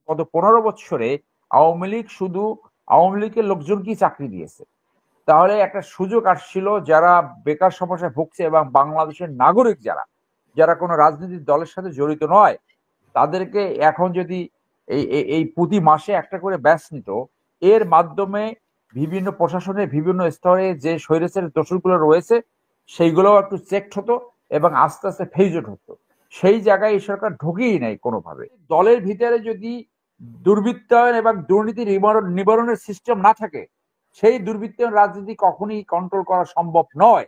গত 15 বছরে আওয়ামী লীগ শুধু আওয়ামী লীগের লোকজনকেই চাকরি দিয়েছে। তাহলে একটা সুযোগ আসছিল যারা বেকার সমস্যায় ভুগছে এবং বাংলাদেশের নাগরিক যারা যারা কোনো রাজনৈতিক দলের সাথে জড়িত নয়, তাদেরকে এখন যদি এই প্রতি মাসে একটা করে ব্যাচ নিত, এর মাধ্যমে বিভিন্ন প্রশাসনের বিভিন্ন স্তরে যে স্বৈরাচারের দোষরগুলো রয়েছে সেইগুলোও একটু চেকড হতো এবং আস্তে আস্তে ফেজড হতো। সেই জায়গায় এই সরকার ঢুকেই নাই কোনোভাবে। দলের ভিতরে যদি দুর্বৃত্তায়ন এবং দুর্নীতি নিবারণের সিস্টেম না থাকে, সেই দুর্বৃত্তায়ন রাজনীতি কখনই কন্ট্রোল করা সম্ভব নয়।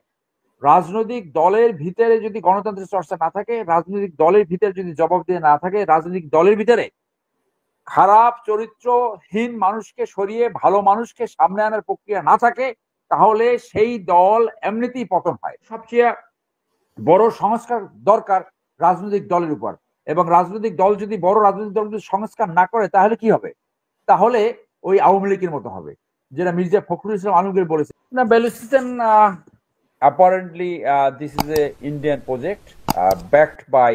রাজনৈতিক দলের ভিতরে যদি গণতন্ত্রের চর্চা না থাকে, রাজনৈতিক দলের ভিতরে যদি জবাব দিয়ে না থাকে, রাজনৈতিক দলের ভিতরে খারাপ চরিত্রহীন মানুষকে সরিয়ে ভালো মানুষকে সামনে আনার প্রক্রিয়া না থাকে, তাহলে সেই দল এমনিতেই পতন হয়। সবচেয়ে বড় সংস্কার দরকার রাজনৈতিক দলের উপর, এবং রাজনৈতিক দল যদি বড় রাজনৈতিক দল যদি সংস্কার না করে তাহলে কি হবে? তাহলে ওই আওয়ামী লীগের মতো হবে, যেটা মির্জা ফখরুল ইসলাম আলমগীর বলেছে। না, Balochistan apparently this is a Indian project backed by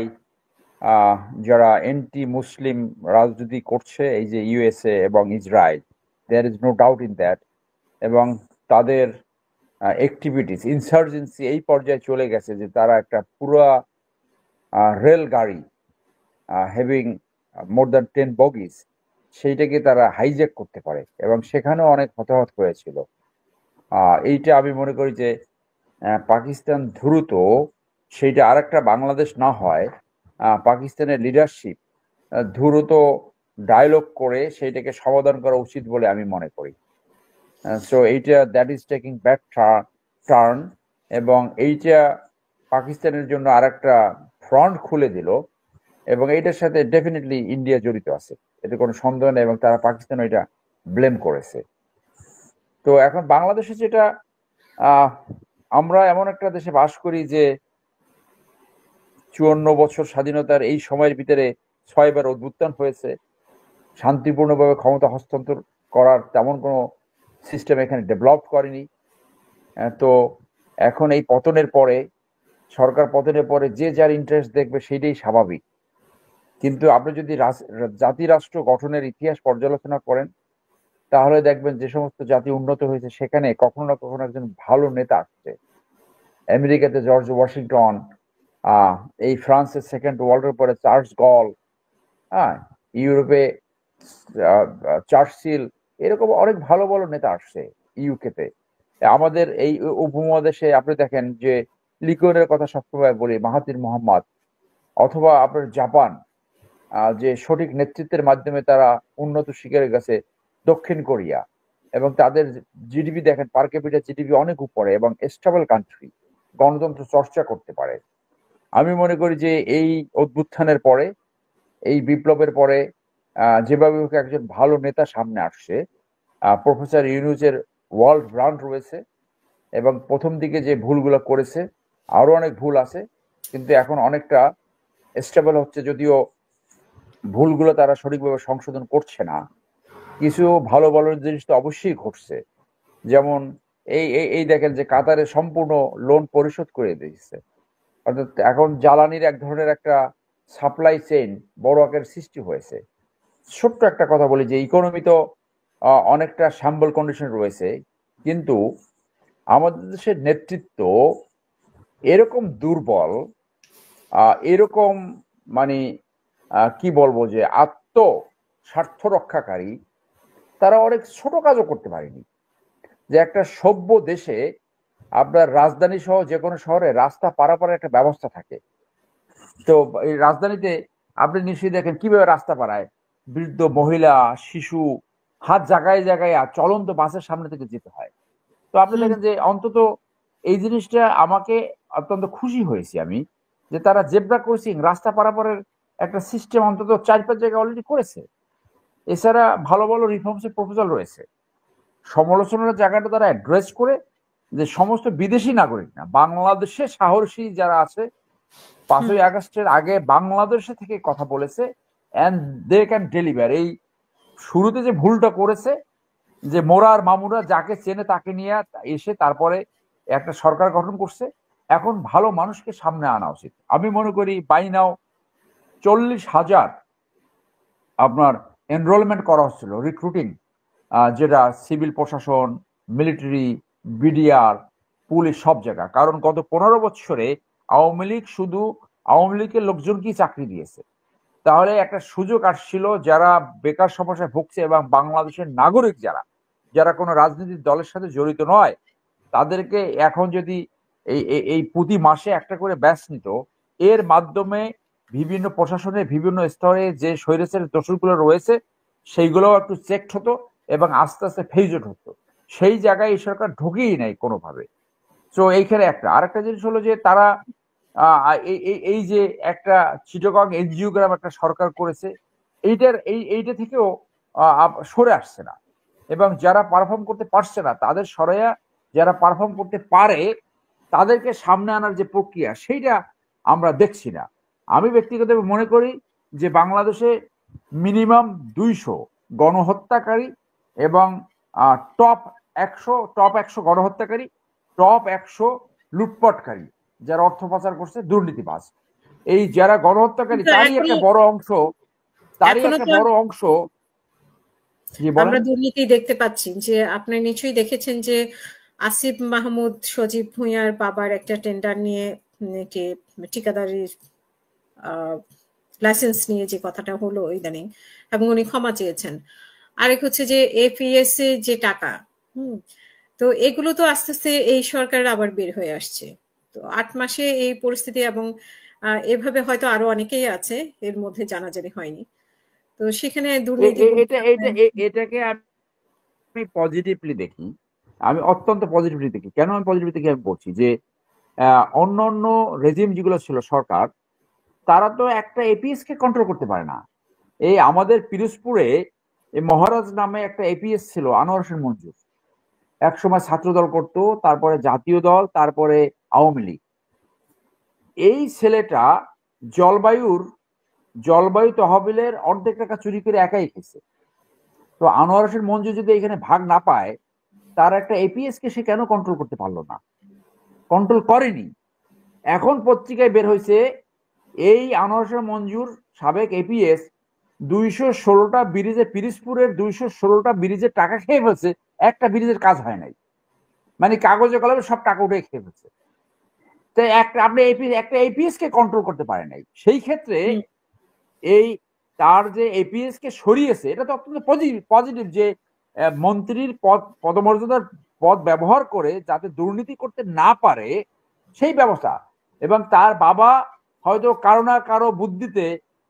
যারা এন্টি মুসলিম রাজনীতি করছে, এই যে ইউএসএ এবং Israel, there is no doubt in that. এবং তাদের অ্যাক্টিভিটিস ইনসার্জেন্সি এই পর্যায়ে চলে গেছে যে তারা একটা পুরা রেল গাড়ি হ্যাভিং মোর দ্যান 10 বগিজ সেইটাকে তারা হাইজ্যাক করতে পারে, এবং সেখানেও অনেক হতাহত হয়েছিল। এইটা আমি মনে করি যে পাকিস্তান দ্রুত সেইটা আরেকটা বাংলাদেশ না হয়, পাকিস্তানের লিডারশিপ দ্রুত ডায়লগ করে সেইটাকে সমাধান করা উচিত বলে আমি মনে করি। সো এইটা that is taking back turn, এবং এইটা পাকিস্তানের জন্য আরেকটা ফ্রন্ট খুলে দিল, এবং এইটার সাথে ডেফিনেটলি ইন্ডিয়া জড়িত আছে, এটা কোনো সন্দেহ নেই, এবং তারা পাকিস্তান এটা ব্লেম করেছে। তো এখন বাংলাদেশে যেটা আমরা এমন একটা দেশে বাস করি যে 54 বছর স্বাধীনতার এই সময়ের ভিতরে 6বার অভ্যুত্থান হয়েছে, শান্তিপূর্ণভাবে ক্ষমতা হস্তান্তর করার তেমন কোনো সিস্টেম এখানে ডেভেলপ করেনি। তো এখন এই পতনের পরে, সরকার পতনের পরে যে যার ইন্টারেস্ট দেখবে সেইটাই স্বাভাবিক। কিন্তু আপনি যদি জাতি রাষ্ট্র গঠনের ইতিহাস পর্যালোচনা করেন, তাহলে দেখবেন যে সমস্ত জাতি উন্নত হয়েছে সেখানে কখনো না কখনো একজন ভালো নেতা আসছে। আমেরিকাতে জর্জ ওয়াশিংটন, এই ফ্রান্সের সেকেন্ড ওয়ার্ল্ডের পরে চার্লস গল, ইউরোপে চার্চিল, এরকম অনেক ভালো ভালো নেতা আসছে ইউকেতে। আমাদের এই উপমহাদেশে আপনি দেখেন যে লিকনের কথা সবসময় বলি, মাহাতির মোহাম্মদ, অথবা আপনার জাপান, যে সঠিক নেতৃত্বের মাধ্যমে তারা উন্নত শিখরে গেছে, দক্ষিণ কোরিয়া, এবং তাদের জিডিপি দেখেন, পার ক্যাপিটাল জিডিপি অনেক উপরে, এবং স্টেবল কান্ট্রি, গণতন্ত্র চর্চা করতে পারে। আমি মনে করি যে এই অভ্যুত্থানের পরে, এই বিপ্লবের পরে যেভাবে একজন ভালো নেতা সামনে আসছে, প্রফেসর ইউনূসের ওয়ার্ল্ড ব্র্যান্ড রয়েছে, এবং প্রথম দিকে যে ভুলগুলো করেছে আরো অনেক ভুল আছে, কিন্তু এখন অনেকটা স্টেবল হচ্ছে, যদিও ভুলগুলো তারা সঠিকভাবে সংশোধন করছে না। কিছু ভালো ভালো জিনিস তো অবশ্যই ঘটছে, যেমন এই এই দেখেন যে কাতারে সম্পূর্ণ লোন পরিশোধ করে দিয়েছে, অর্থাৎ এখন জ্বালানির এক ধরনের একটা সাপ্লাই চেইন বড় আকারের সৃষ্টি হয়েছে। ছোট্ট একটা কথা বলি যে ইকোনমি তো অনেকটা স্যাম্বল কন্ডিশন রয়েছে, কিন্তু আমাদের দেশের নেতৃত্ব এরকম দুর্বল, এরকম মানে কি বলবো যে আত্ম স্বার্থ রক্ষাকারী, তারা অনেক ছোট কাজও করতে পারেনি। যে একটা সভ্য দেশে আপনার রাজধানী সহ যে কোনো শহরে রাস্তা পারাপারের একটা ব্যবস্থা থাকে, তো এই রাজধানীতে আপনি নিশ্চয়ই দেখেন কিভাবে রাস্তা পারায় বৃদ্ধ, মহিলা, শিশু, হাত জায়গায় জায়গায় চলন্ত বাসের সামনে থেকে যেতে হয়। তো আপনি দেখেন যে অন্তত এই জিনিসটা আমাকে অত্যন্ত খুশি হয়েছি আমি, যে তারা জেব্রা ক্রসিং, রাস্তা পারাপারের একটা সিস্টেম অন্তত 4-5 জায়গায় অলরেডি করেছে। এছাড়া ভালো ভালো রিফর্মসের প্রপোজাল রয়েছে। সমালোচনার জায়গাটা তারা অ্যাড্রেস করে যে সমস্ত বিদেশি নাগরিক না, বাংলাদেশে সাহসী যারা আছে 5ই আগস্টের আগে বাংলাদেশে থেকে কথা বলেছে, এন্ড দে ক্যান ডেলিভার। এই শুরুতে যে ভুলটা করেছে যে মোরা আর মামুরা যাকে চেনে তাকে নিয়ে এসে তারপরে একটা সরকার গঠন করছে, এখন ভালো মানুষকে সামনে আনা উচিত। আমি মনে করি বাই নাও 40,000 আপনার এনরোলমেন্ট করা হচ্ছিল, রিক্রুটিং, যেটা সিভিল প্রশাসন, মিলিটারি, বিডিআর, পুলিশ, সব জায়গা। কারণ গত 15 বছরে আওয়ামী লীগ শুধু আওয়ামী লীগের লোকজনকেই চাকরি দিয়েছে। তাহলে একটা সুযোগ আসছিল যারা বেকার সমস্যায় ভুগছে এবং বাংলাদেশের নাগরিক যারা যারা কোনো রাজনৈতিক দলের সাথে জড়িত নয়, তাদেরকে এখন যদি এই প্রতি মাসে একটা করে ব্যাচ নিত, এর মাধ্যমে বিভিন্ন প্রশাসনের বিভিন্ন স্তরে যে স্বৈরাচারের দোষরগুলো রয়েছে সেইগুলো একটু চেকড হতো এবং আস্তে আস্তে ফেজ আউট হতো। সেই জায়গায় এই সরকার ঢুকেই নাই কোনোভাবে। তো এইখানে একটা আরেকটা জিনিস হলো যে তারা এই যে একটা চিটাগং এনজিওগ্রাম একটা সরকার করেছে, এইটা থেকেও সরে আসছে না, এবং যারা পারফর্ম করতে পারছে না তাদের সরাইয়া যারা পারফর্ম করতে পারে তাদেরকে সামনে আনার যে প্রক্রিয়া সেইটা আমরা দেখছি না। আমি ব্যক্তিগতভাবে মনে করি যে বাংলাদেশে মিনিমাম 200 গণহত্যাকারী এবং টপ 100 গণহত্যাকারী, টপ 100 লুটপাটকারী, যারা অর্থ পাচার করছে, দুর্নীতিবাজ, এই যারা গণহত্যাকারী তারই একটা বড় অংশ আমরা দুর্নীতি দেখতে পাচ্ছি। যে আপনি নিশ্চয়ই দেখেছেন যে আসিফ মাহমুদ সজীব ভুঁইয়ার বাবার একটা টেন্ডার নিয়ে ঠিকাদারির লাইসেন্স নিয়ে যে কথাটা হলো ইদানিং, এবং উনি ক্ষমা চেয়েছেন। আরেক হচ্ছে যে এপিএসসি যে টাকা, তো এগুলো তো আস্তে আস্তে এই সরকারের আবার বের হয়ে আসছে। তো 8 মাসে এই পরিস্থিতি, এবং এভাবে হয়তো আরো অনেকেই আছে এর মধ্যে জানাজানি হয়নি। তো সেখানে দুর্নীতি এটাকে আমি পজিটিভলি দেখি, আমি অত্যন্ত পজিটিভলি দেখি। কেন আমি পজিটিভলি দেখি আমি বলছি যে অন্য অন্য রেজিম যেগুলো ছিল সরকার, তারা তো একটা এপিএস কে কন্ট্রোল করতে পারে না। এই আমাদের পিরোজপুরে মহারাজ নামে একটা এপিএস ছিল, আনোয়ার হোসেন মঞ্জুর, একসময় ছাত্র দল করতো, তারপরে জাতীয় দল, তারপরে আওয়ামী লীগ। এই ছেলেটা জলবায়ু তহবিলের অর্ধেক টাকা চুরি করে একাই খেয়েছে। তো আনোয়ার হোসেন মঞ্জু যদি এখানে ভাগ না পায়, তার একটা এপিএস কে সে কেন কন্ট্রোল করতে পারলো না? কন্ট্রোল করেনি। এখন পত্রিকায় বের হয়েছে এই আনোয়ার হোসেন মঞ্জুর সাবেক এপিএস 216টা ব্রিজে, পিরিজপুরের 216টা ব্রিজের টাকা খেয়ে ফেলছে, একটা ব্রিজের কাজ হয় নাই, মানে কাগজে কলমে সব টাকা উঠে খেয়ে ফেলছে। তো আপনি একটা এপিএস কে কন্ট্রোল করতে পারে নাই। সেই ক্ষেত্রে এই তার যে এপিএস কে সরিয়েছে, এটা তো অত্যন্ত পজিটিভ যে মন্ত্রীর পদমর্যাদার পদ ব্যবহার করে যাতে দুর্নীতি করতে না পারে সেই ব্যবস্থা। এবং তার বাবা হয়তো কারো না কারো বুদ্ধিতে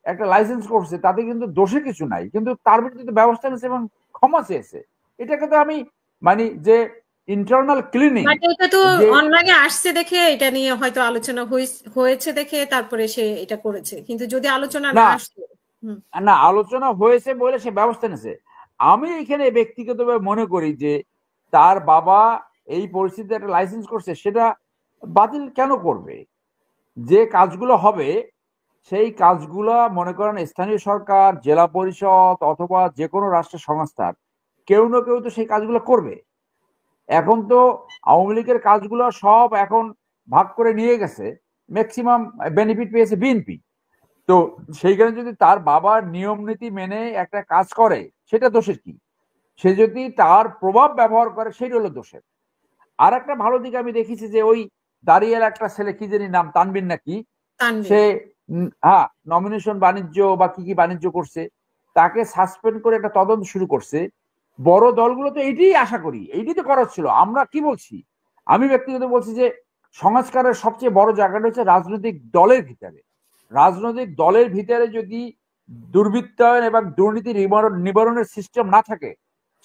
একটা লাইসেন্স করছে, তাতে কিন্তু দোষে কিছু নাই, কিন্তু তার বিরুদ্ধে ব্যবস্থা নিয়েছে এবং ক্ষমা চেয়েছে। এটাকে তো আমি মানি যে ইন্টারনাল ক্লিনিং। এটা তো অনলাইনে আসছে দেখে এটা নিয়ে হয়তো আলোচনা হয়েছে দেখে তারপরে সে এটা করেছে, কিন্তু যদি আলোচনা না আসতো না, আলোচনা হয়েছে বলে সে ব্যবস্থা নিয়েছে। আমি এখানে ব্যক্তিগতভাবে মনে করি যে তার বাবা এই পরিস্থিতিতে একটা লাইসেন্স করছে, সেটা বাতিল কেন করবে? যে কাজগুলো হবে সেই কাজগুলো মনে করেন স্থানীয় সরকার, জেলা পরিষদ অথবা যে কোনো রাষ্ট্র সংস্থার কেউ না কেউ তো সেই কাজগুলো করবে। এখন তো আওয়ামী লীগের কাজগুলো সব এখন ভাগ করে নিয়ে গেছে, ম্যাক্সিমাম বেনিফিট পেয়েছে বিএনপি। তো সেইখানে যদি তার বাবার নিয়ম নীতি মেনে একটা কাজ করে, সেটা দোষের কি? সে যদি তার প্রভাব ব্যবহার করে, সেটা হলো দোষের। আর একটা ভালো দিক আমি দেখেছি যে ওই দাঁড়িয়ে একটা ছেলে, কি জানি নাম, তানবিন নাকি, সে নমিনেশন বাণিজ্য বা কি কি বাণিজ্য করছে, তাকে সাসপেন্ড করে একটা তদন্ত শুরু করছে। বড় দলগুলো তো এইটাই আশা করি, এইটাই তো করার ছিল। আমরা কি বলছি, আমি ব্যক্তিগত বলছি যে সংস্কারের সবচেয়ে বড় জায়গাটা হচ্ছে রাজনৈতিক দলের ভিতরে। রাজনৈতিক দলের ভিতরে যদি দুর্বৃত্তায়ন এবং দুর্নীতি নিবারণের সিস্টেম না থাকে,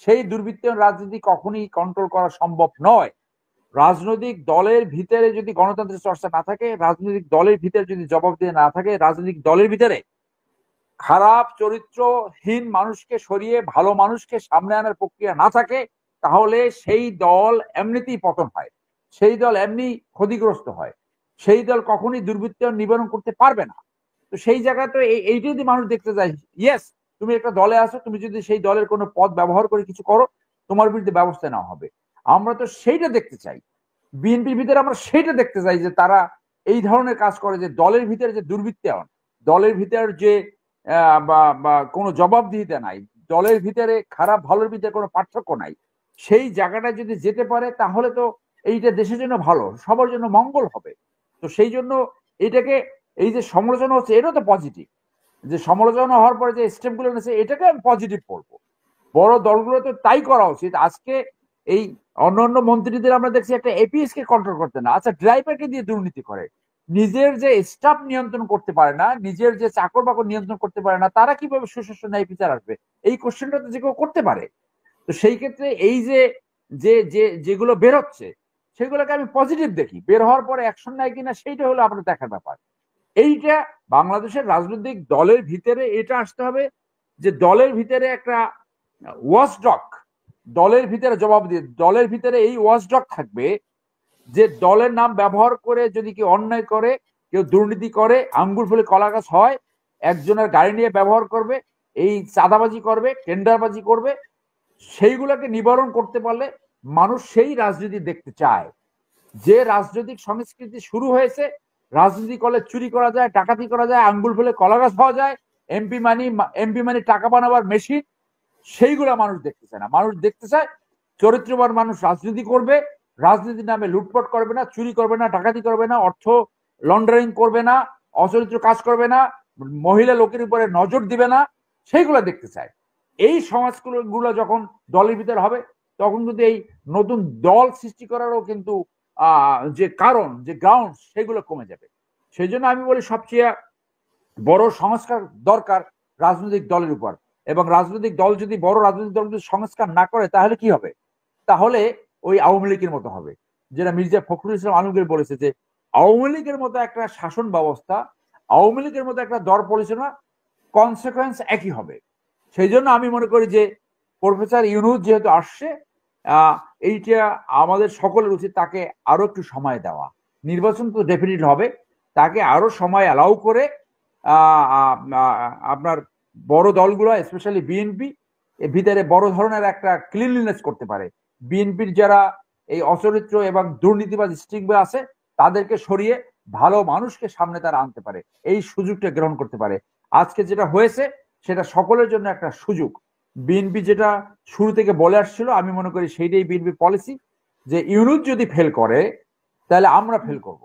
সেই দুর্বৃত্তায়ন রাজনীতি কখনই কন্ট্রোল করা সম্ভব নয়। রাজনৈতিক দলের ভিতরে যদি গণতন্ত্রের চর্চা না থাকে, রাজনৈতিক দলের ভিতরে যদি জবাবদিহি না থাকে, রাজনৈতিক দলের ভিতরে খারাপ চরিত্রহীন মানুষকে সরিয়ে ভালো মানুষকে সামনে আনার প্রক্রিয়া না থাকে, তাহলে সেই দল এমনিতেই পতন হয়, সেই দল এমনি ক্ষতিগ্রস্ত হয়, সেই দল কখনই দুর্বৃত্তায়ন নিবারণ করতে পারবে না। তো সেই জায়গায় তো এইটা যদি মানুষ দেখতে যায়, ইয়েস তুমি একটা দলে আসো, তুমি যদি সেই দলের কোনো পদ ব্যবহার করে কিছু করো, তোমার বিরুদ্ধে ব্যবস্থা নেওয়া হবে। আমরা তো সেইটা দেখতে চাই। বিএনপির ভিতরে আমরা সেইটা দেখতে চাই যে তারা এই ধরনের কাজ করে, যে দলের ভিতরে যে দুর্বৃত্তায়ন, দলের ভিতরে যে বা কোনো জবাবদিহিতা নাই, দলের ভিতরে খারাপ ভালোর ভিতরে কোনো পার্থক্য নাই, সেই জায়গাটায় যদি যেতে পারে তাহলে তো এইটা দেশের জন্য ভালো, সবার জন্য মঙ্গল হবে। তো সেই জন্য এটাকে, এই যে সমালোচনা হচ্ছে এটা তো পজিটিভ, যে সমালোচনা হওয়ার পরে যে স্টেপগুলো নিয়েছে এটাকে আমি পজিটিভ বলবো। বড় দলগুলো তো তাই করা উচিত। আজকে এই অন্যান্য মন্ত্রীদের আমরা দেখছি একটা এপিএস কে কন্ট্রোল করতে না, আচ্ছা ড্রাইভারকে দিয়ে দুর্নীতি করে, নিজের যে স্টাফ নিয়ন্ত্রণ করতে পারে না, নিজের যে চাকর বাকর নিয়ন্ত্রণ করতে পারে না, তারা কিভাবে সুশাসন ন্যায় বিচার আসবে? এই কোশ্চেনটা তো যে কেউ করতে পারে। তো সেই ক্ষেত্রে এই যে যে যে যেগুলো বেরোচ্ছে সেগুলোকে আমি পজিটিভ দেখি, বের হওয়ার পরে অ্যাকশন নেয় কিনা সেইটা হলো আপনার দেখার ব্যাপার। এইটা বাংলাদেশের রাজনৈতিক দলের ভিতরে এটা আসতে হবে যে দলের ভিতরে একটা ওয়াচডগ, দলের ভিতরে জবাব দিয়ে, দলের ভিতরে এই ওয়াচডগ থাকবে যে দলের নাম ব্যবহার করে যদি কেউ অন্যায় করে, কেউ দুর্নীতি করে, আঙ্গুর ফুলে কলা গাছ হয়, একজনের গাড়ি নিয়ে ব্যবহার করবে, এই চাঁদাবাজি করবে, টেন্ডারবাজি করবে, সেইগুলোকে নিবারণ করতে পারলে মানুষ সেই রাজনীতি দেখতে চায়। যে রাজনৈতিক সংস্কৃতি শুরু হয়েছে, রাজনীতি করলে চুরি করা যায়, ডাকাতি করা যায়, আঙ্গুল ফেলে কলা গাছ পাওয়া যায়, এমপি মানি টাকা বানাবার মেশিন, সেইগুলা মানুষ দেখতে চায় না। মানুষ দেখতে চায় চরিত্রবান মানুষ রাজনীতি করবে, রাজনীতির নামে লুটপাট করবে না, চুরি করবে না, ডাকাতি করবে না, অর্থ লন্ডারিং করবে না, অচরিত্র কাজ করবে না, মহিলা লোকের উপরে নজর দিবে না, সেইগুলো দেখতে চায়। এই সমাজগুলো যখন দলের ভিতরে হবে তখন কিন্তু এই নতুন দল সৃষ্টি করারও কিন্তু যে কারণ, যে গ্রাউন্ড, সেগুলো কমে যাবে। সেই জন্য আমি বলি সবচেয়ে বড় সংস্কার দরকার রাজনৈতিক দলের উপর। এবং রাজনৈতিক দল যদি, বড় রাজনৈতিক দল যদি সংস্কার না করে তাহলে কি হবে? তাহলে ওই আওয়ামী লীগের মতো হবে, যেটা মির্জা ফখরুল ইসলাম আলমগীর বলেছে যে আওয়ামী লীগের মতো একটা শাসন ব্যবস্থা, আওয়ামী লীগের মতো একটা দর পরিচালনা, কনসিকুয়েন্স একই হবে। সেই জন্য আমি মনে করি যে প্রফেসর ইউনূস যেহেতু আসছে, এইটা আমাদের সকলের উচিত তাকে আরো একটু সময় দেওয়া। নির্বাচন তো ডেফিনেটলি হবে, তাকে আরো সময় অ্যালাউ করে আপনার বড় দলগুলো স্পেশালি বিএনপি এর ভিতরে বড় ধরনের একটা ক্লিনলিনেস করতে পারে। বিএনপির যারা এই অচরিত্র এবং দুর্নীতিবাজ স্টিকবে আছে তাদেরকে সরিয়ে ভালো মানুষকে সামনে তারা আনতে পারে, এই সুযোগটা গ্রহণ করতে পারে। আজকে যেটা হয়েছে সেটা সকলের জন্য একটা সুযোগ। বিএনপি যেটা শুরু থেকে বলে আসছিল, আমি মনে করি সেইটাই বিএনপি পলিসি, যে ইউনূস যদি ফেল করে তাহলে আমরা ফেল করব,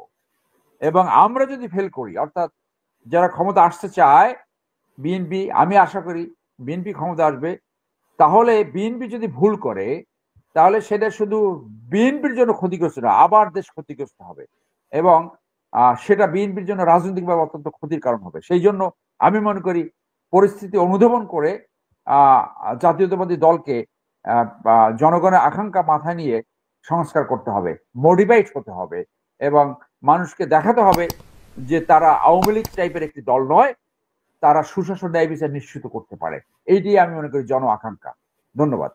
এবং আমরা যদি ফেল করি, অর্থাৎ যারা ক্ষমতা আসতে চায় বিএনপি, আমি আশা করি বিএনপি ক্ষমতা আসবে, তাহলে বিএনপি যদি ভুল করে তাহলে সেটা শুধু বিএনপির জন্য ক্ষতিগ্রস্ত না, আবার দেশ ক্ষতিগ্রস্ত হবে, এবং সেটা বিএনপির জন্য রাজনৈতিকভাবে অত্যন্ত ক্ষতির কারণ হবে। সেই জন্য আমি মনে করি পরিস্থিতি অনুধাবন করে জাতীয়তাবাদী দলকে জনগণের আকাঙ্ক্ষা মাথায় নিয়ে সংস্কার করতে হবে, মডিফাইড হতে হবে, এবং মানুষকে দেখাতে হবে যে তারা আওয়ামী লীগ টাইপের একটি দল নয়, তারা সুশাসন ন্যায় বিচার নিশ্চিত করতে পারে। এইটি আমি মনে করি জন আকাঙ্ক্ষা। ধন্যবাদ।